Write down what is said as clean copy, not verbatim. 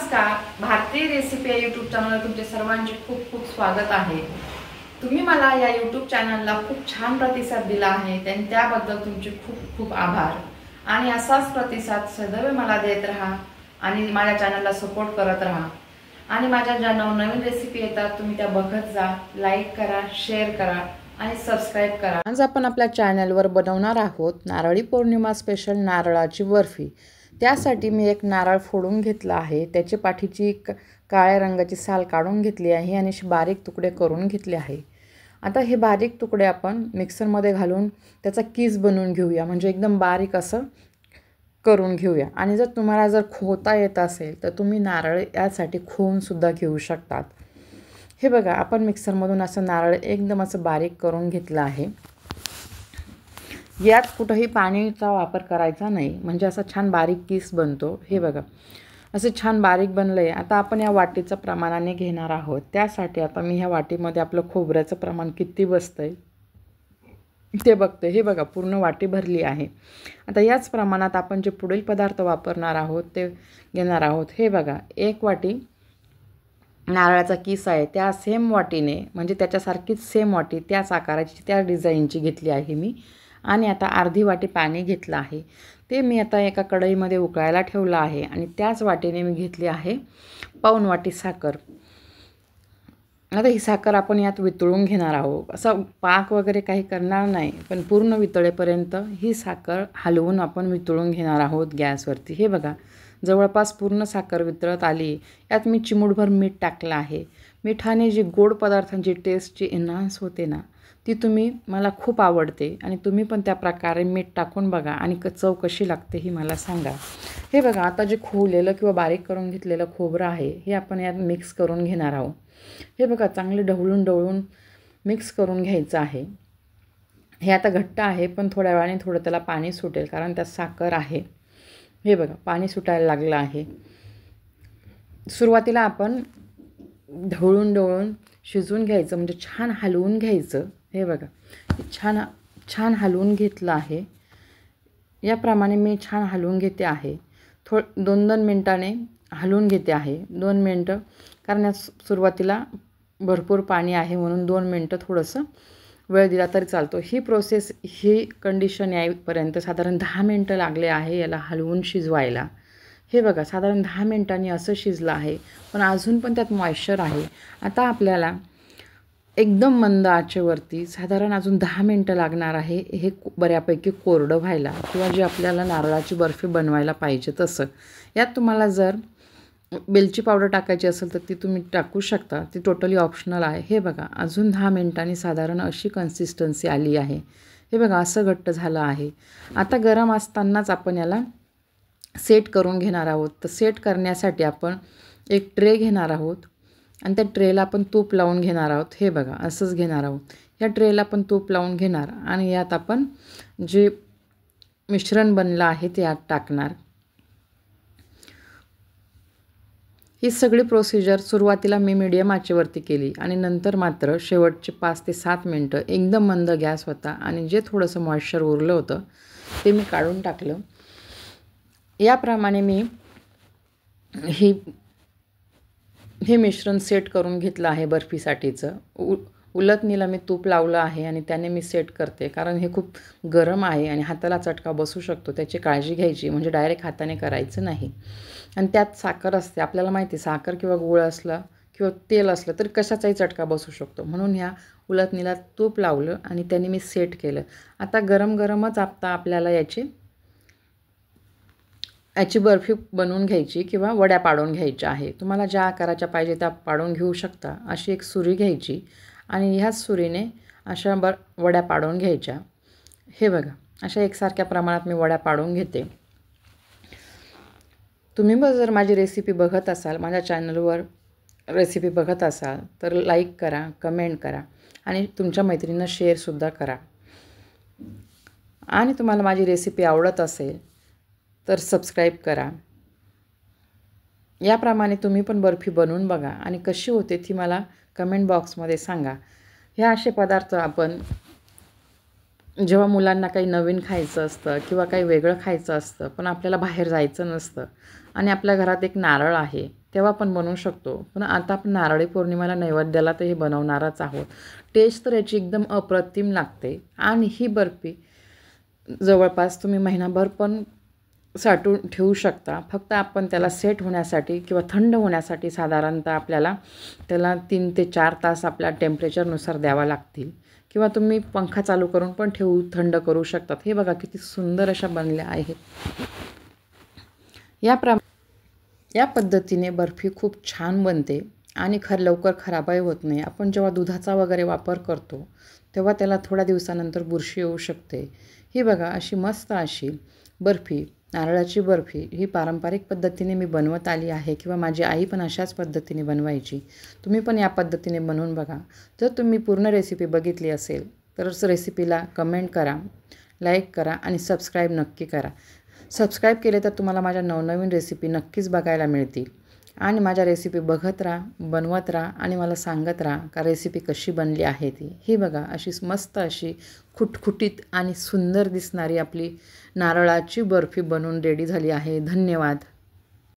नमस्कार, भारतीय रेसिपी या यूट्यूब चॅनलवर तुमचे सर्वांचे खूप खूप स्वागत आहे। तुम्ही मला या यूट्यूब चॅनलला खूप छान प्रतिसाद दिला आहे, त्याबद्दल तुमचे खूप खूप आभार। आणि असाच प्रतिसाद सदैव मला देत राहा आणि माझ्या चॅनलला सपोर्ट करत राहा। आणि माझ्या ज्या नवनवीन रेसिपी येतात तुम्ही त्या बघत जा, लाईक करा, शेअर करा आणि सबस्क्राइब करा। आज आपण आपल्या चॅनलवर बनवणार आहोत नारळी पौर्णिमा स्पेशल नारळाची बर्फी। त्यासाठी मी एक नारळ फोडून घेतला आहे, त्याची पाठीची काळ्या रंगाची साल काढून घेतली आहे आणि बारीक तुकडे करून घेतले आहे। आता हे बारीक तुकडे आपण मिक्सरमध्ये घालून त्याचा कीस बनवून घेऊया, म्हणजे एकदम बारीक असं करून घेऊया। आणि जर तुम्हाला खोता येत असेल तर तुम्ही नारळ यासाठी खोवून सुद्धा घेऊ शकतात। हे बघा, आपण मिक्सरमधून असं नारळ एकदम असं बारीक करून घेतलं आहे। यात कुठेही पाणीचा वापर करायचा नाही, म्हणजे असा छान बारीक कीस बनतो। हे बघा, असे छान बारीक बनले। आता आपण या वाटीचं प्रमाणाने घेणार आहोत। त्यासाठी आता मी ह्या वाटीमध्ये आपलं खोबऱ्याचं प्रमाण किती बसतंय ते बघते। हे बघा, पूर्ण वाटी भरली आहे। आता याच प्रमाणात आपण जे पुढील पदार्थ वापरणार आहोत ते घेणार आहोत। हे बघा, एक वाटी नारळाचा कीस आहे, त्या सेम वाटीने, म्हणजे त्याच्यासारखीच सेम वाटी त्याच आकाराची त्या डिझाईनची घेतली आहे मी। आणि आता अर्धी वाटी पाणी घेतलं आहे, ते मी आता एका कढईमध्ये उकळायला ठेवलं आहे। आणि त्याच वाटीने मी घेतली आहे पाऊण वाटी साखर। आता ही साखर आपण यात वितळून घेणार आहोत। असं पाक वगैरे काही करणार नाही, पण पूर्ण वितळेपर्यंत ही साखर हलवून आपण वितळून घेणार आहोत गॅसवरती। हे बघा, जवळपास पूर्ण साखर वितळत आली। यात मी चिमूटभर मीठ टाकलं आहे। मिठाने जी गोड पदार्थांची टेस्ट जी एन्हान्स होते ना, ती मला खूप आवडते। आणि तुम्ही पण त्या प्रकारे मीठ टाकून बघा आणि चव कशी लागते ही मला सांगा। हे बघा, आता जे खोवलेलं किंवा बारीक करून घेतलेलं खोबरं आहे हे आपण यात मिक्स करून घेणार आहोत। हे बघा, चांगले ढवळून मिक्स करून घ्यायचं आहे। हे आता घट्ट आहे, पण थोड्या वेळाने थोडं त्याला पाणी सुटेल, कारण त्यात साखर आहे। हे बघा, पाणी सुटायला लागलं आहे। सुरुवातीला आपण ढवळून शिजवून घ्यायचं, म्हणजे छान हलवून घ्यायचं। हे बघा, छान हलवून घेतलं आहे। याप्रमाणे मी छान हलवून घेते आहे। 2-2 मिनिटाने हलवून घेते आहे। 2 मिनटं, कारण सुरुवातीला भरपूर पाणी आहे, म्हणून 2 मिनटं थोडंसं वेळ दिला तरी चालतो। ही कंडिशन यायपर्यंत साधारण 10 मिनटं लागले आहे याला हलवून शिजवायला। हे बघा, साधारण 10 मिनिटांनी असं शिजलं आहे, पण अजून पण त्यात मॉइश्चर आहे। आता आपल्याला एकदम मंद आचेवरती साधारण अजून 10 मिनटं लागणार आहे हे बऱ्यापैकी कोरडं व्हायला, किंवा जे आपल्याला नारळाची बर्फी बनवायला पाहिजे तसं। यात तुम्हाला जर वेलची पावडर टाकायची असेल तर ती तुम्ही टाकू शकता, ती टोटली ऑप्शनल आहे। हे बघा, अजून 10 मिनिटांनी साधारण अशी कन्सिस्टन्सी आली आहे। हे बघा, असं घट्ट झालं आहे। आता गरम असतानाच आपण याला सेट करून घेणार आहोत। तर सेट करण्यासाठी आपण एक ट्रे घेणार आहोत आणि त्या ट्रेला आपण तूप लावून घेणार आहोत। हे बघा, असंच घेणार आहोत। या ट्रेला आपण तूप लावून घेणार आणि यात आपण जे मिश्रण बनलं आहे ते यात टाकणार। ही सगळी प्रोसिजर सुरुवातीला मी मीडियम आचेवरती केली आणि नंतर मात्र शेवटचे 5 ते 7 मिनटं एकदम मंद गॅस होता आणि जे थोडंसं मॉइश्चर उरलं होतं ते मी काढून टाकलं। याप्रमाणे मी हे मिश्रण सेट करून घेतलं आहे बर्फीसाठीचं। उलटणीला मी तूप लावलं आहे आणि त्याने मी सेट करते, कारण हे खूप गरम आहे आणि हाताला चटका बसू शकतो, त्याची काळजी घ्यायची, म्हणजे डायरेक्ट हाताने करायचं नाही। आणि त्यात साखर असते, आपल्याला माहिती, साखर किंवा गूळ असला किंवा तेल असलं तर कशाचाही चटका बसू शकतो, म्हणून ह्या उलटणीला तूप लावलं आणि त्याने मी सेट केलं। आता गरमच आपल्याला याची बर्फी बनवून घ्यायची किंवा वड्या पाडून घ्यायच्या आहे। तुम्हाला ज्या आकाराच्या पाहिजे त्या पाडून घेऊ शकता। अशी एक सुरी घ्यायची आणि ह्याच सुरीने अशा वड्या पाडून घ्यायच्या। हे बघा, अशा एकसारख्या प्रमाणात मी वड्या पाडून घेते। तुम्ही जर माझी रेसिपी बघत असाल, माझ्या चॅनलवर रेसिपी बघत असाल तर लाईक करा, कमेंट करा आणि तुमच्या मैत्रिणींना शेअरसुद्धा करा। आणि तुम्हाला माझी रेसिपी आवडत असेल तर सबस्क्राईब करा। याप्रमाणे तुम्ही पण बर्फी बनवून बघा आणि कशी होते ती मला कमेंट बॉक्समध्ये सांगा। हे असे पदार्थ आपण जेव्हा मुलांना काही नवीन खायचं असतं किंवा काही वेगळं खायचं असतं, पण आपल्याला बाहेर जायचं नसतं आणि आपल्या घरात एक नारळ आहे, तेव्हा आपण बनवू शकतो. पण आता आपण नारळी पौर्णिमेला नैवेद्याला तर हे बनवणारच आहोत. टेस्ट तर याची एकदम अप्रतिम लागते आणि ही बर्फी जवळपास तुम्ही महिनाभर पण साठवून ठेवू शकता. फक्त आपण त्याला सेट होण्यासाठी किंवा थंड होण्यासाठी साधारणतः आपल्याला त्याला 3 ते 4 तास आपल्या टेम्परेचरनुसार द्यावा लागतील किंवा तुम्ही पंखा चालू करून पण थंड करू शकतात. हे बघा किती सुंदर अशा बनल्या आहेत. या पद्धतीने बर्फी खूप छान बनते आणि लवकर खराबही होत नाही. आपण जेव्हा दुधाचा वगैरे वापर करतो तेव्हा त्याला थोड्या दिवसानंतर बुरशी येऊ शकते. ही बघा अशी मस्त अशी बर्फी, नारळाची बर्फी ही पारंपरिक पद्धतीने मी बनवत आली आहे किंवा माझी आई पण अशाच पद्धतीने बनवायची. तुम्ही पण या पद्धतीने बनवून बघा. जर तुम्ही पूर्ण रेसिपी बघितली असेल तर रेसिपीला कमेंट करा, लाईक करा आणि सबस्क्राईब नक्की करा. सबस्क्राईब केले तर तुम्हाला माझ्या नवनवीन रेसिपी नक्कीच बघायला मिळतील आणि माझ्या रेसिपी बघत राहा, बनवत राहा आणि मला सांगत राहा का रेसिपी कशी बनली आहे ती. ही बघा अशी मस्त अशी खुटखुटीत आणि सुंदर दिसणारी आपली नारळाची बर्फी बनवून रेडी झाली आहे. धन्यवाद.